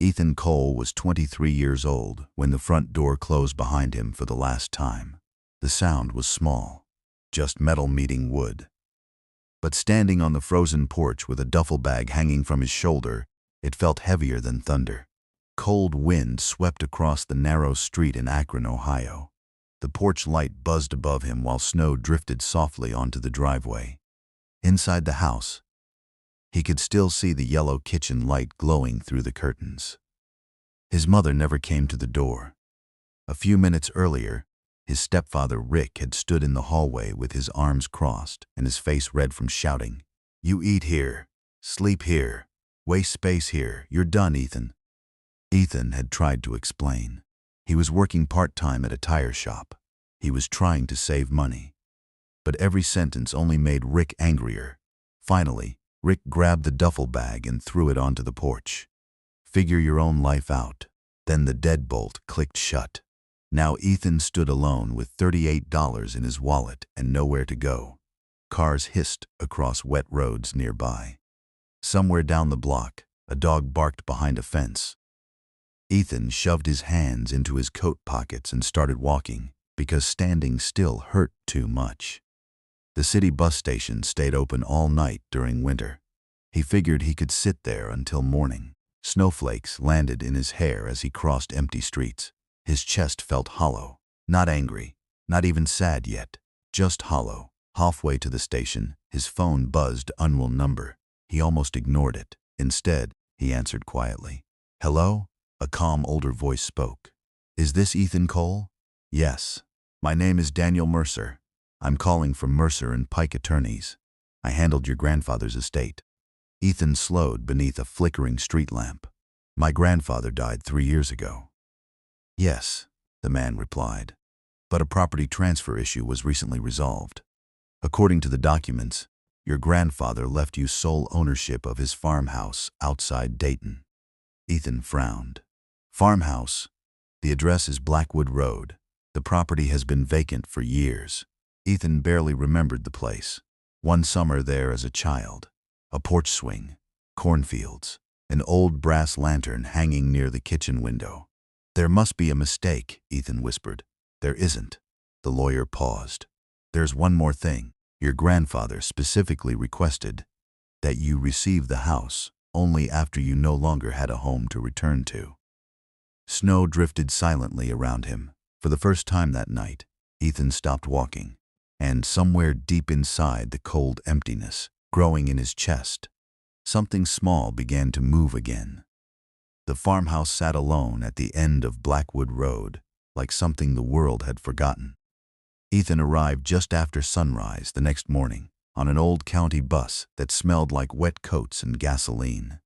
Ethan Cole was 23 years old when the front door closed behind him for the last time. The sound was small, just metal meeting wood. But standing on the frozen porch with a duffel bag hanging from his shoulder, it felt heavier than thunder. Cold wind swept across the narrow street in Akron, Ohio. The porch light buzzed above him while snow drifted softly onto the driveway. Inside the house, he could still see the yellow kitchen light glowing through the curtains. His mother never came to the door. A few minutes earlier, his stepfather Rick had stood in the hallway with his arms crossed and his face red from shouting, "You eat here, sleep here, waste space here, you're done, Ethan." Ethan had tried to explain. He was working part-time at a tire shop. He was trying to save money. But every sentence only made Rick angrier. Finally, Rick grabbed the duffel bag and threw it onto the porch. "Figure your own life out." Then the deadbolt clicked shut. Now Ethan stood alone with $38 in his wallet and nowhere to go. Cars hissed across wet roads nearby. Somewhere down the block, a dog barked behind a fence. Ethan shoved his hands into his coat pockets and started walking, because standing still hurt too much. The city bus station stayed open all night during winter. He figured he could sit there until morning. Snowflakes landed in his hair as he crossed empty streets. His chest felt hollow, not angry, not even sad yet, just hollow. Halfway to the station, his phone buzzed unknown number. He almost ignored it. Instead, he answered quietly. "Hello?" A calm older voice spoke. "Is this Ethan Cole?" "Yes. My name is Daniel Mercer. I'm calling from Mercer and Pike Attorneys. I handled your grandfather's estate." Ethan slowed beneath a flickering street lamp. "My grandfather died 3 years ago." "Yes," the man replied, "but a property transfer issue was recently resolved. According to the documents, your grandfather left you sole ownership of his farmhouse outside Dayton." Ethan frowned. "Farmhouse? The address is Blackwood Road. The property has been vacant for years." Ethan barely remembered the place. One summer there as a child. A porch swing, cornfields, an old brass lantern hanging near the kitchen window. "There must be a mistake," Ethan whispered. "There isn't." The lawyer paused. "There's one more thing. Your grandfather specifically requested that you receive the house only after you no longer had a home to return to." Snow drifted silently around him. For the first time that night, Ethan stopped walking, and somewhere deep inside the cold emptiness growing in his chest, something small began to move again. The farmhouse sat alone at the end of Blackwood Road, like something the world had forgotten. Ethan arrived just after sunrise the next morning on an old county bus that smelled like wet coats and gasoline.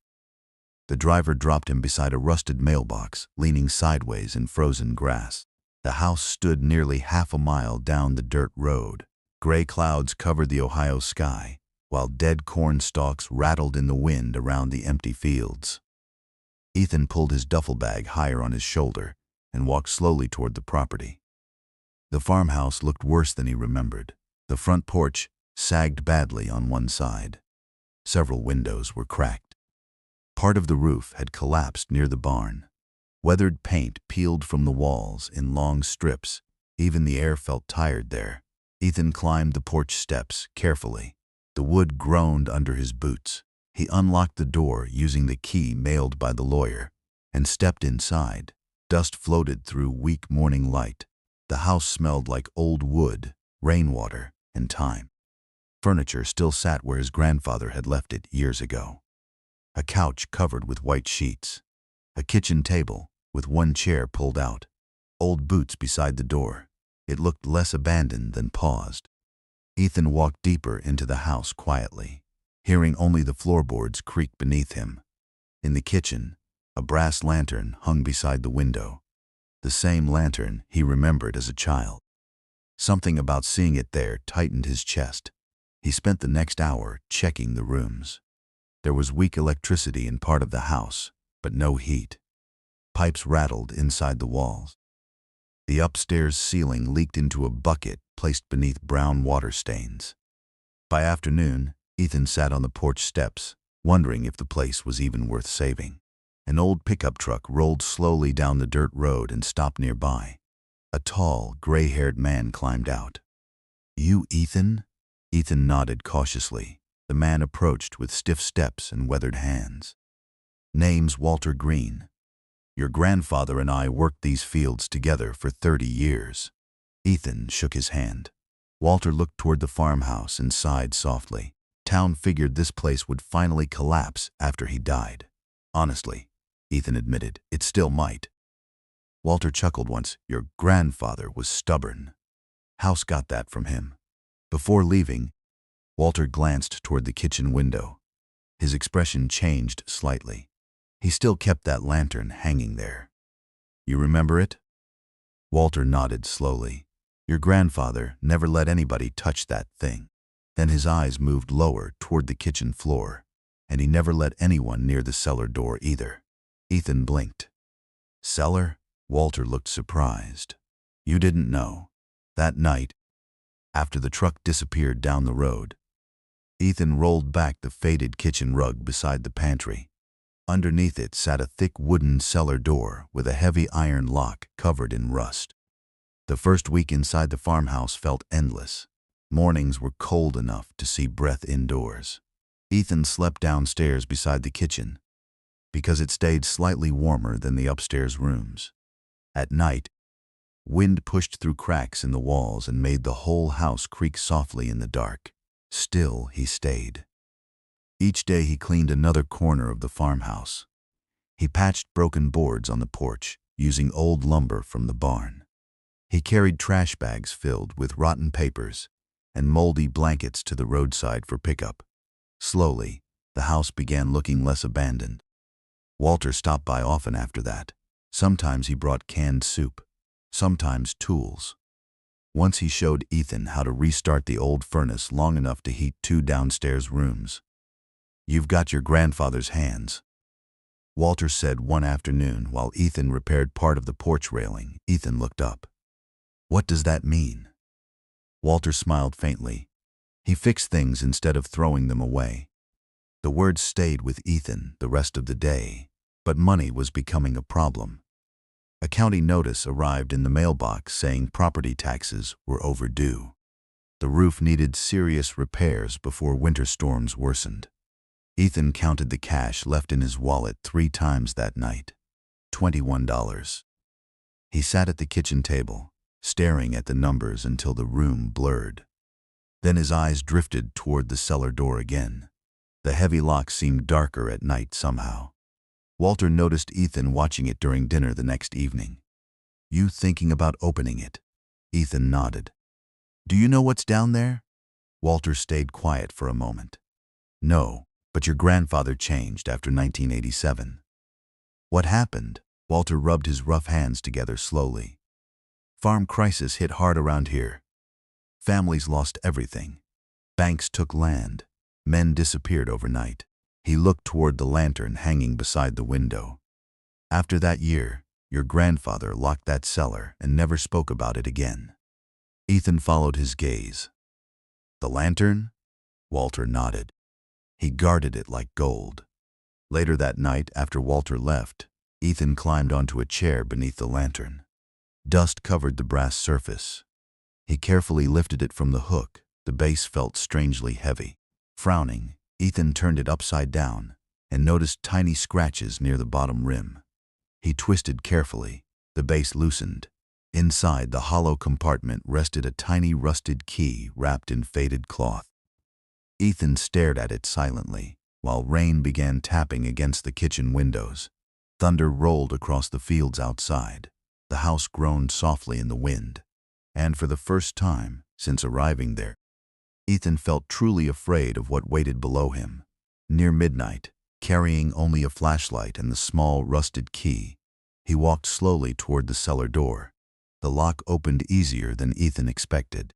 The driver dropped him beside a rusted mailbox, leaning sideways in frozen grass. The house stood nearly half a mile down the dirt road. Gray clouds covered the Ohio sky, while dead corn stalks rattled in the wind around the empty fields. Ethan pulled his duffel bag higher on his shoulder and walked slowly toward the property. The farmhouse looked worse than he remembered. The front porch sagged badly on one side. Several windows were cracked. Part of the roof had collapsed near the barn. Weathered paint peeled from the walls in long strips. Even the air felt tired there. Ethan climbed the porch steps carefully. The wood groaned under his boots. He unlocked the door using the key mailed by the lawyer and stepped inside. Dust floated through weak morning light. The house smelled like old wood, rainwater, and time. Furniture still sat where his grandfather had left it years ago. A couch covered with white sheets. A kitchen table with one chair pulled out. Old boots beside the door. It looked less abandoned than paused. Ethan walked deeper into the house quietly, hearing only the floorboards creak beneath him. In the kitchen, a brass lantern hung beside the window. The same lantern he remembered as a child. Something about seeing it there tightened his chest. He spent the next hour checking the rooms. There was weak electricity in part of the house, but no heat. Pipes rattled inside the walls. The upstairs ceiling leaked into a bucket placed beneath brown water stains. By afternoon, Ethan sat on the porch steps, wondering if the place was even worth saving. An old pickup truck rolled slowly down the dirt road and stopped nearby. A tall, gray-haired man climbed out. "You Ethan?" Ethan nodded cautiously. The man approached with stiff steps and weathered hands. "Name's Walter Green. Your grandfather and I worked these fields together for 30 years. Ethan shook his hand. Walter looked toward the farmhouse and sighed softly. Town figured this place would finally collapse after he died. "Honestly," Ethan admitted, "it still might." Walter chuckled once. "Your grandfather was stubborn. House got that from him." Before leaving, Walter glanced toward the kitchen window. His expression changed slightly. He still kept that lantern hanging there. "You remember it?" Walter nodded slowly. "Your grandfather never let anybody touch that thing." Then his eyes moved lower toward the kitchen floor, and he never let anyone near the cellar door either. Ethan blinked. "Cellar?" Walter looked surprised. "You didn't know." That night, after the truck disappeared down the road, Ethan rolled back the faded kitchen rug beside the pantry. Underneath it sat a thick wooden cellar door with a heavy iron lock covered in rust. The first week inside the farmhouse felt endless. Mornings were cold enough to see breath indoors. Ethan slept downstairs beside the kitchen because it stayed slightly warmer than the upstairs rooms. At night, wind pushed through cracks in the walls and made the whole house creak softly in the dark. Still, he stayed. Each day he cleaned another corner of the farmhouse. He patched broken boards on the porch, using old lumber from the barn. He carried trash bags filled with rotten papers and moldy blankets to the roadside for pickup. Slowly, the house began looking less abandoned. Walter stopped by often after that. Sometimes he brought canned soup, sometimes tools. Once he showed Ethan how to restart the old furnace long enough to heat 2 downstairs rooms. "You've got your grandfather's hands," Walter said one afternoon while Ethan repaired part of the porch railing. Ethan looked up. "What does that mean?" Walter smiled faintly. He fixed things instead of throwing them away. The words stayed with Ethan the rest of the day, but money was becoming a problem. A county notice arrived in the mailbox saying property taxes were overdue. The roof needed serious repairs before winter storms worsened. Ethan counted the cash left in his wallet 3 times that night. $21. He sat at the kitchen table, staring at the numbers until the room blurred. Then his eyes drifted toward the cellar door again. The heavy lock seemed darker at night somehow. Walter noticed Ethan watching it during dinner the next evening. "You thinking about opening it?" Ethan nodded. "Do you know what's down there?" Walter stayed quiet for a moment. "No, but your grandfather changed after 1987. "What happened?" Walter rubbed his rough hands together slowly. "Farm crisis hit hard around here. Families lost everything. Banks took land. Men disappeared overnight." He looked toward the lantern hanging beside the window. "After that year, your grandfather locked that cellar and never spoke about it again." Ethan followed his gaze. "The lantern?" Walter nodded. "He guarded it like gold." Later that night, after Walter left, Ethan climbed onto a chair beneath the lantern. Dust covered the brass surface. He carefully lifted it from the hook. The base felt strangely heavy. Frowning, Ethan turned it upside down and noticed tiny scratches near the bottom rim. He twisted carefully. The base loosened. Inside the hollow compartment rested a tiny rusted key wrapped in faded cloth. Ethan stared at it silently, while rain began tapping against the kitchen windows. Thunder rolled across the fields outside. The house groaned softly in the wind. And for the first time since arriving there, Ethan felt truly afraid of what waited below him. Near midnight, carrying only a flashlight and the small rusted key, he walked slowly toward the cellar door. The lock opened easier than Ethan expected.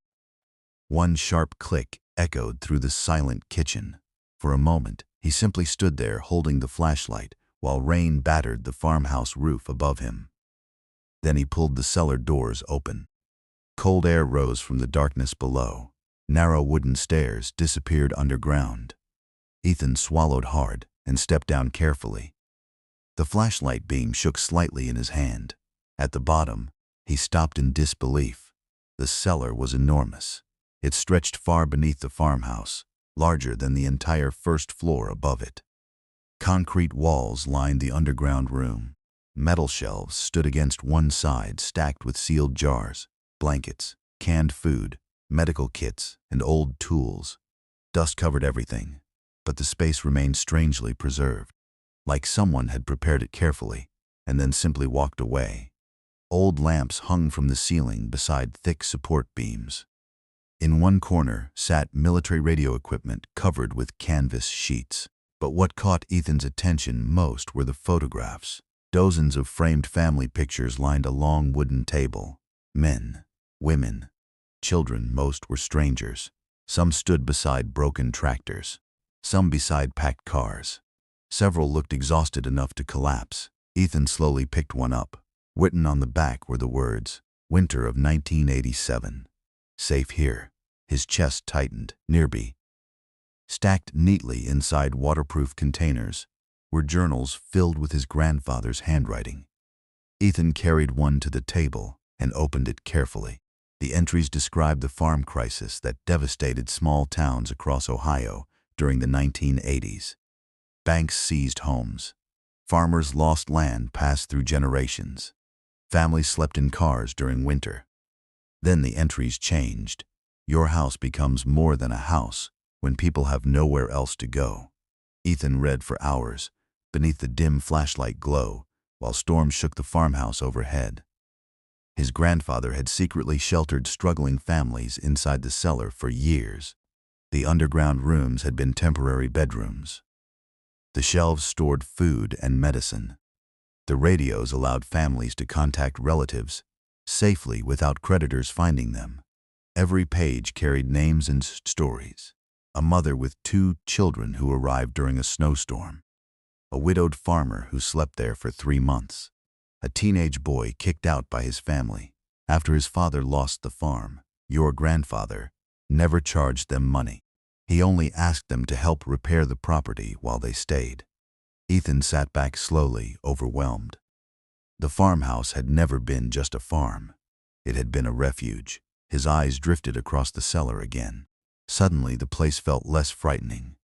One sharp click echoed through the silent kitchen. For a moment, he simply stood there holding the flashlight while rain battered the farmhouse roof above him. Then he pulled the cellar doors open. Cold air rose from the darkness below. Narrow wooden stairs disappeared underground. Ethan swallowed hard and stepped down carefully. The flashlight beam shook slightly in his hand. At the bottom, he stopped in disbelief. The cellar was enormous. It stretched far beneath the farmhouse, larger than the entire first floor above it. Concrete walls lined the underground room. Metal shelves stood against one side, stacked with sealed jars, blankets, canned food, medical kits, and old tools. Dust covered everything, but the space remained strangely preserved, like someone had prepared it carefully and then simply walked away. Old lamps hung from the ceiling beside thick support beams. In one corner sat military radio equipment covered with canvas sheets. But what caught Ethan's attention most were the photographs. Dozens of framed family pictures lined a long wooden table. Men, women, children, most were strangers. Some stood beside broken tractors, some beside packed cars. Several looked exhausted enough to collapse. Ethan slowly picked one up. Written on the back were the words, "Winter of 1987. Safe here." His chest tightened. Nearby, stacked neatly inside waterproof containers, were journals filled with his grandfather's handwriting. Ethan carried one to the table and opened it carefully. The entries described the farm crisis that devastated small towns across Ohio during the 1980s. Banks seized homes. Farmers lost land passed through generations. Families slept in cars during winter. Then the entries changed. Your house becomes more than a house when people have nowhere else to go. Ethan read for hours, beneath the dim flashlight glow, while storms shook the farmhouse overhead. His grandfather had secretly sheltered struggling families inside the cellar for years. The underground rooms had been temporary bedrooms. The shelves stored food and medicine. The radios allowed families to contact relatives safely without creditors finding them. Every page carried names and stories. A mother with 2 children who arrived during a snowstorm. A widowed farmer who slept there for 3 months. A teenage boy kicked out by his family after his father lost the farm. Your grandfather never charged them money. He only asked them to help repair the property while they stayed. Ethan sat back slowly, overwhelmed. The farmhouse had never been just a farm. It had been a refuge. His eyes drifted across the cellar again. Suddenly, the place felt less frightening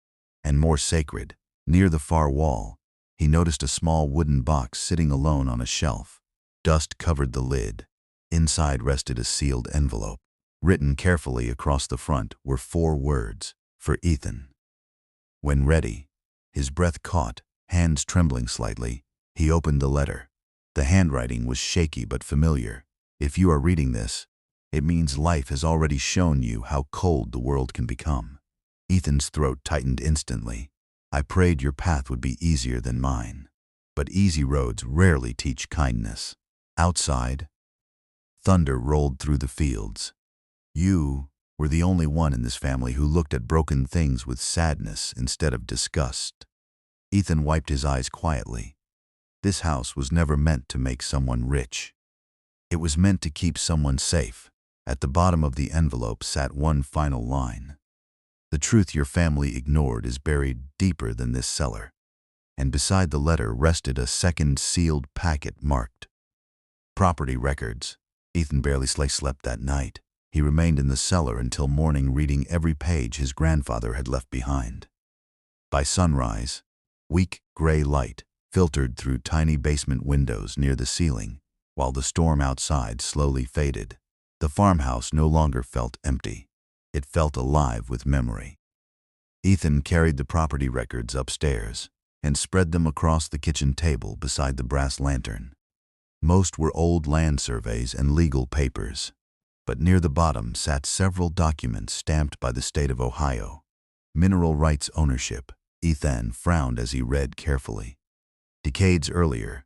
and more sacred. Near the far wall, he noticed a small wooden box sitting alone on a shelf. Dust covered the lid. Inside rested a sealed envelope. Written carefully across the front were 4 words, "For Ethan." When ready, his breath caught, hands trembling slightly, he opened the letter. The handwriting was shaky but familiar. If you are reading this, it means life has already shown you how cold the world can become. Ethan's throat tightened instantly. I prayed your path would be easier than mine. But easy roads rarely teach kindness. Outside, thunder rolled through the fields. You were the only one in this family who looked at broken things with sadness instead of disgust. Ethan wiped his eyes quietly. This house was never meant to make someone rich. It was meant to keep someone safe. At the bottom of the envelope sat one final line. The truth your family ignored is buried deeper than this cellar. And beside the letter rested a second sealed packet marked property records. Ethan barely slept that night. He remained in the cellar until morning, reading every page his grandfather had left behind. By sunrise, weak gray light filtered through tiny basement windows near the ceiling, while the storm outside slowly faded. The farmhouse no longer felt empty. It felt alive with memory. Ethan carried the property records upstairs and spread them across the kitchen table beside the brass lantern. Most were old land surveys and legal papers, but near the bottom sat several documents stamped by the state of Ohio. Mineral rights ownership. Ethan frowned as he read carefully. Decades earlier,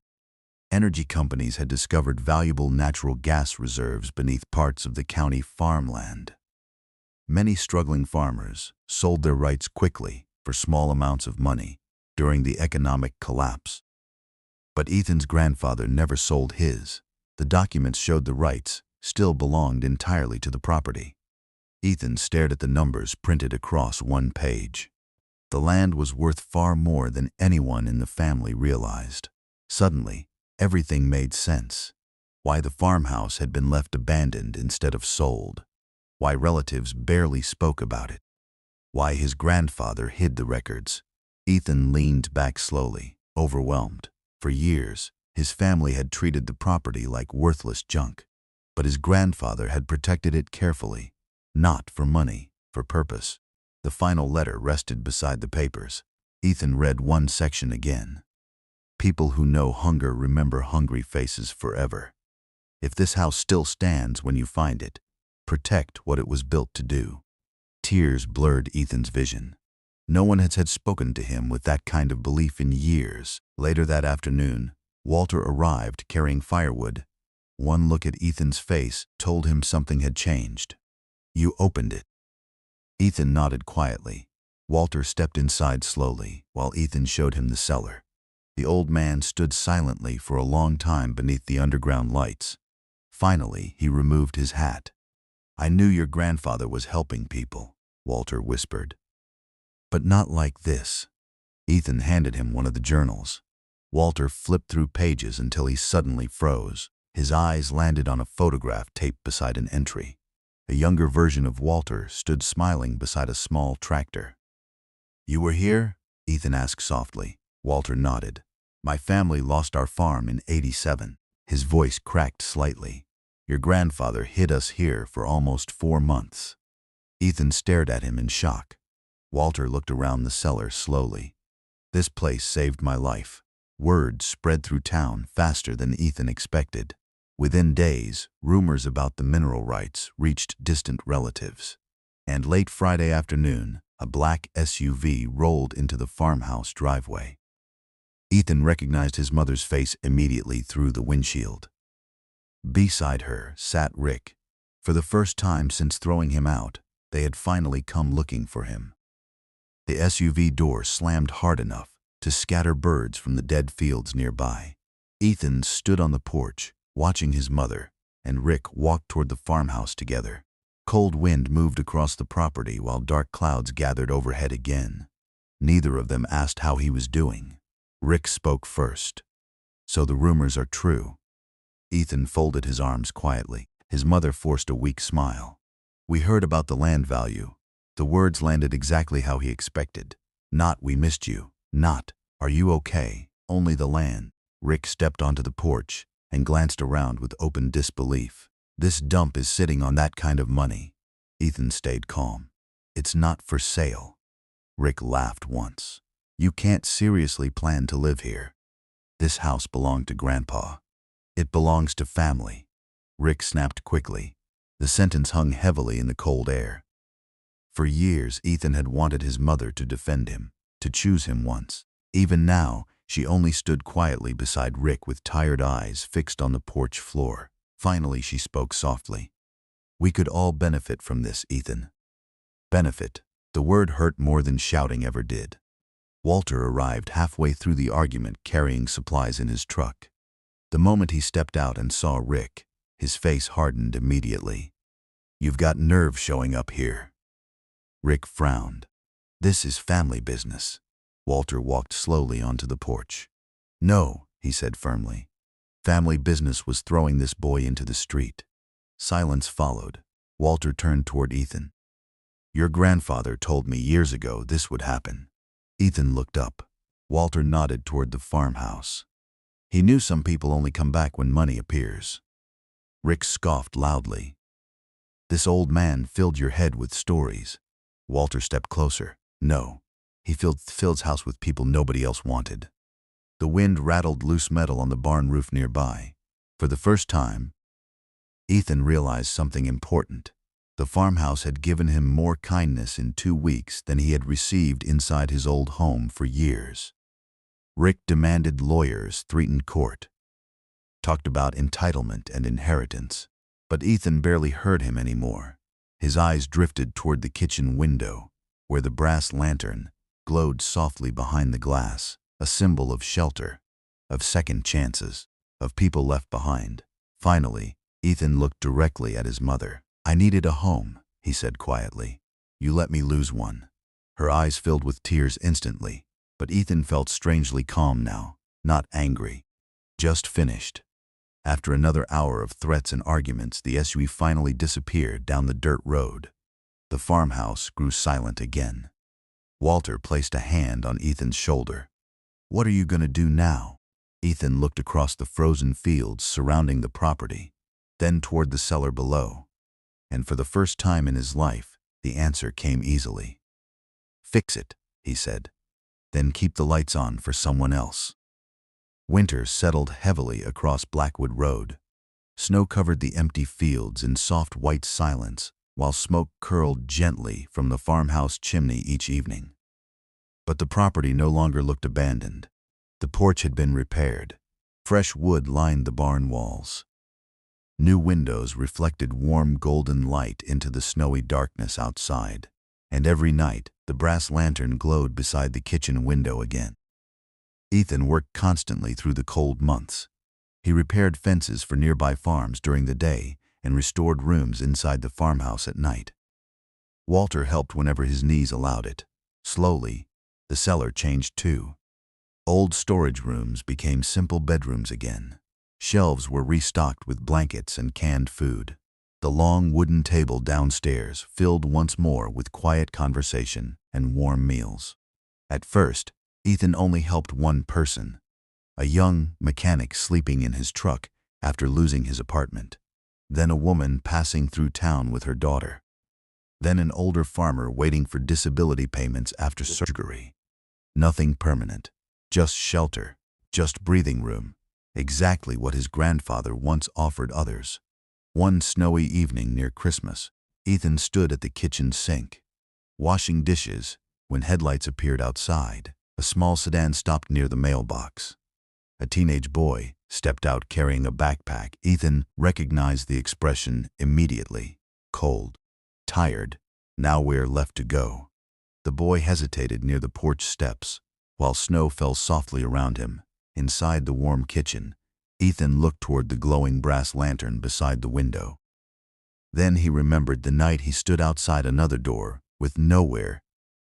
energy companies had discovered valuable natural gas reserves beneath parts of the county farmland. Many struggling farmers sold their rights quickly for small amounts of money during the economic collapse. But Ethan's grandfather never sold his. The documents showed the rights still belonged entirely to the property. Ethan stared at the numbers printed across one page. The land was worth far more than anyone in the family realized. Suddenly, everything made sense. Why the farmhouse had been left abandoned instead of sold. Why relatives barely spoke about it. Why his grandfather hid the records. Ethan leaned back slowly, overwhelmed. For years, his family had treated the property like worthless junk. But his grandfather had protected it carefully. Not for money, for purpose. The final letter rested beside the papers. Ethan read one section again. People who know hunger remember hungry faces forever. If this house still stands when you find it, protect what it was built to do. Tears blurred Ethan's vision. No one had spoken to him with that kind of belief in years. Later that afternoon, Walter arrived carrying firewood. One look at Ethan's face told him something had changed. "You opened it." Ethan nodded quietly. Walter stepped inside slowly, while Ethan showed him the cellar. The old man stood silently for a long time beneath the underground lights. Finally, he removed his hat. "I knew your grandfather was helping people," Walter whispered. "But not like this." Ethan handed him one of the journals. Walter flipped through pages until he suddenly froze. His eyes landed on a photograph taped beside an entry. A younger version of Walter stood smiling beside a small tractor. "You were here?" Ethan asked softly. Walter nodded. "My family lost our farm in '87. His voice cracked slightly. "Your grandfather hid us here for almost 4 months." Ethan stared at him in shock. Walter looked around the cellar slowly. "This place saved my life." Word spread through town faster than Ethan expected. Within days, rumors about the mineral rights reached distant relatives. And late Friday afternoon, a black SUV rolled into the farmhouse driveway. Ethan recognized his mother's face immediately through the windshield. Beside her sat Rick. For the first time since throwing him out, they had finally come looking for him. The SUV door slammed hard enough to scatter birds from the dead fields nearby. Ethan stood on the porch, watching his mother, and Rick walked toward the farmhouse together. Cold wind moved across the property while dark clouds gathered overhead again. Neither of them asked how he was doing. Rick spoke first. "So the rumors are true." Ethan folded his arms quietly. His mother forced a weak smile. "We heard about the land value." The words landed exactly how he expected. Not "we missed you." Not "are you okay?" Only the land. Rick stepped onto the porch and glanced around with open disbelief. "This dump is sitting on that kind of money." Ethan stayed calm. "It's not for sale." Rick laughed once. "You can't seriously plan to live here. This house belonged to Grandpa. It belongs to family." Rick snapped quickly. The sentence hung heavily in the cold air. For years, Ethan had wanted his mother to defend him, to choose him once. Even now, she only stood quietly beside Rick with tired eyes fixed on the porch floor. Finally, she spoke softly. "We could all benefit from this, Ethan." Benefit. The word hurt more than shouting ever did. Walter arrived halfway through the argument carrying supplies in his truck. The moment he stepped out and saw Rick, his face hardened immediately. "You've got nerve showing up here." Rick frowned. "This is family business." Walter walked slowly onto the porch. "No," he said firmly. Family business was throwing this boy into the street. Silence followed. Walter turned toward Ethan. "Your grandfather told me years ago this would happen." Ethan looked up. Walter nodded toward the farmhouse. "He knew some people only come back when money appears." Rick scoffed loudly. "This old man filled your head with stories." Walter stepped closer. "No, he filled Phil's house with people nobody else wanted." The wind rattled loose metal on the barn roof nearby. For the first time, Ethan realized something important. The farmhouse had given him more kindness in 2 weeks than he had received inside his old home for years. Rick demanded lawyers, threatened court, talked about entitlement and inheritance. But Ethan barely heard him anymore. His eyes drifted toward the kitchen window, where the brass lantern glowed softly behind the glass, a symbol of shelter, of second chances, of people left behind. Finally, Ethan looked directly at his mother. "I needed a home," he said quietly. "You let me lose one." Her eyes filled with tears instantly, but Ethan felt strangely calm now, not angry, Just finished. After another hour of threats and arguments, the SUV finally disappeared down the dirt road. The farmhouse grew silent again. Walter placed a hand on Ethan's shoulder. "What are you going to do now?" Ethan looked across the frozen fields surrounding the property, then toward the cellar below. And for the first time in his life, the answer came easily. "Fix it," he said. "Then keep the lights on for someone else." Winter settled heavily across Blackwood Road. Snow covered the empty fields in soft white silence, while smoke curled gently from the farmhouse chimney each evening. But the property no longer looked abandoned. The porch had been repaired. Fresh wood lined the barn walls. New windows reflected warm golden light into the snowy darkness outside, and every night the brass lantern glowed beside the kitchen window again. Ethan worked constantly through the cold months. He repaired fences for nearby farms during the day and restored rooms inside the farmhouse at night. Walter helped whenever his knees allowed it. Slowly, the cellar changed too. Old storage rooms became simple bedrooms again. Shelves were restocked with blankets and canned food. The long wooden table downstairs filled once more with quiet conversation and warm meals. At first, Ethan only helped one person, a young mechanic sleeping in his truck after losing his apartment. Then a woman passing through town with her daughter. Then an older farmer waiting for disability payments after surgery. Nothing permanent, just shelter, just breathing room, exactly what his grandfather once offered others. One snowy evening near Christmas, Ethan stood at the kitchen sink, washing dishes, when headlights appeared outside. A small sedan stopped near the mailbox. A teenage boy stepped out carrying a backpack. Ethan recognized the expression immediately. Cold, tired, nowhere left to go. The boy hesitated near the porch steps, while snow fell softly around him. Inside the warm kitchen, Ethan looked toward the glowing brass lantern beside the window. Then he remembered the night he stood outside another door with nowhere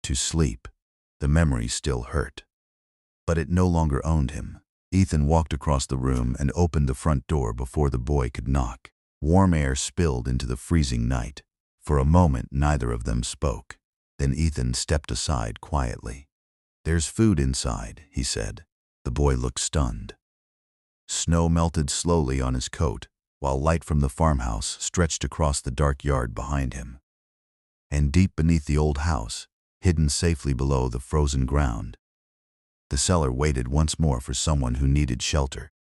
to sleep. The memory still hurt, but it no longer owned him. Ethan walked across the room and opened the front door before the boy could knock. Warm air spilled into the freezing night. For a moment, neither of them spoke. Then Ethan stepped aside quietly. "There's food inside," he said. The boy looked stunned. Snow melted slowly on his coat, while light from the farmhouse stretched across the dark yard behind him. And deep beneath the old house, hidden safely below the frozen ground, the cellar waited once more for someone who needed shelter.